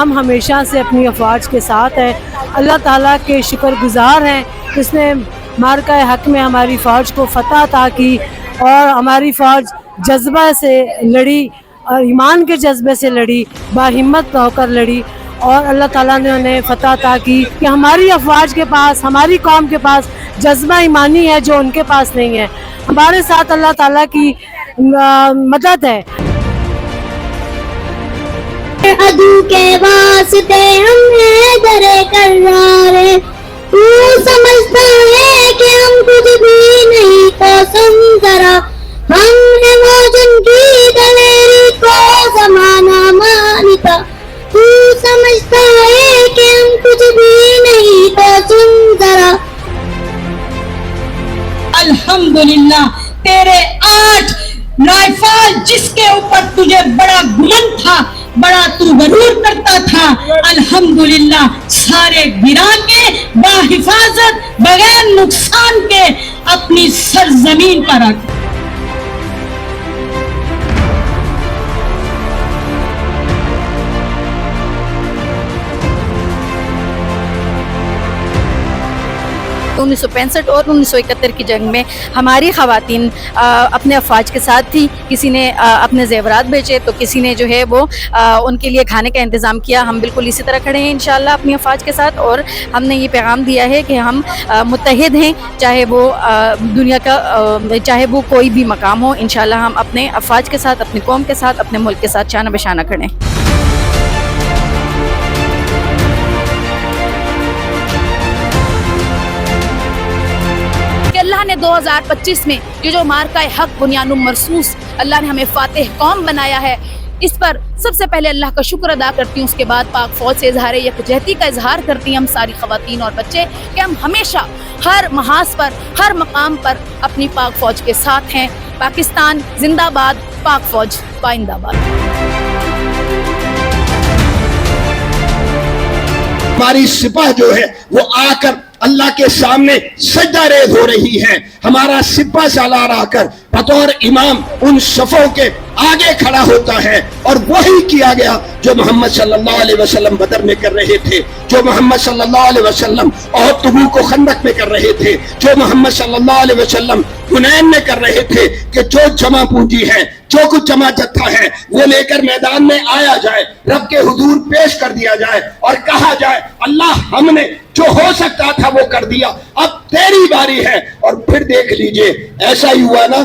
ہم ہمیشہ سے اپنی افواج کے ساتھ ہیں. اللہ تعالیٰ کے شکر گزار ہیں جس نے معرکہ حق میں ہماری فوج کو فتح عطا کی اور ہماری فوج جذبہ سے لڑی اور ایمان کے جذبے سے لڑی، باہمت ہو کر لڑی اور اللہ تعالیٰ نے انہیں فتح عطا کی کہ ہماری افواج کے پاس، ہماری قوم کے پاس جذبہ ایمانی ہے جو ان کے پاس نہیں ہے. ہمارے ساتھ اللہ تعالیٰ کی مدد ہے. عدو کے واسطے ہم حیدر کرار ہیں، تو سمجھتا ہے کہ ہم کچھ بھی نہیں تو سن ذرا، ہم ہیں وہ جن کی دلیری کو زمانہ مانتا، تو سمجھتا ہے کہ ہم کچھ بھی نہیں تو سن ذرا. الحمدللہ تیرے 8 رائفل جس کے اوپر تجھے بڑا گمن تھا، بڑا تو غرور کرتا تھا، الحمدللہ سارے گرا کے باحفاظت بغیر نقصان کے اپنی سرزمین پر رکھ. انیس سو 65 اور 1971 کی جنگ میں ہماری خواتین اپنے افواج کے ساتھ تھی. کسی نے اپنے زیورات بیچے تو کسی نے جو ہے وہ ان کے لیے کھانے کا انتظام کیا. ہم بالکل اسی طرح کھڑے ہیں انشاءاللہ اپنی افواج کے ساتھ، اور ہم نے یہ پیغام دیا ہے کہ ہم متحد ہیں، چاہے وہ دنیا کا چاہے وہ کوئی بھی مقام ہو. انشاءاللہ ہم اپنے افواج کے ساتھ، اپنی قوم کے ساتھ، اپنے ملک کے ساتھ شانہ بشانہ کھڑے ہیں. اللہ نے 2025 میں یہ جو معرکہ حق بنیان مرصوص اللہ نے ہمیں فاتح قوم بنایا ہے، اس پر سب سے پہلے اللہ کا شکر ادا کرتی ہوں. اس کے بعد پاک فوج سے اظہار یکجہتی کا اظہار کرتی ہیں ہم ساری خواتین اور بچے کہ ہم ہمیشہ ہر محاذ پر، ہر مقام پر اپنی پاک فوج کے ساتھ ہیں. پاکستان زندہ باد، پاک فوج پائندہ باد. ہماری سپاہ جو ہے وہ آ کر اللہ کے سامنے سجدہ ریز ہو رہی ہے. ہمارا سپاہ سالار آ کر بطور امام ان صفوں کے آگے کھڑا ہوتا ہے، اور وہی کیا گیا جو محمد صلی اللہ علیہ وسلم بدر میں کر رہے تھے، جو محمد صلی اللہ علیہ وسلم احد، تبوک و خندق میں کر رہے تھے، جو محمد صلی اللہ علیہ وسلم حنین میں کر رہے تھے کہ جو جمع پونجی ہے، جو کچھ جمع جتھا ہے وہ لے کر میدان میں آیا جائے، رب کے حضور پیش کر دیا جائے اور کہا جائے اللہ ہم نے جو ہو سکتا تھا وہ کر دیا، اب تیری باری ہے. اور پھر دیکھ لیجئے ایسا ہی ہوا نا.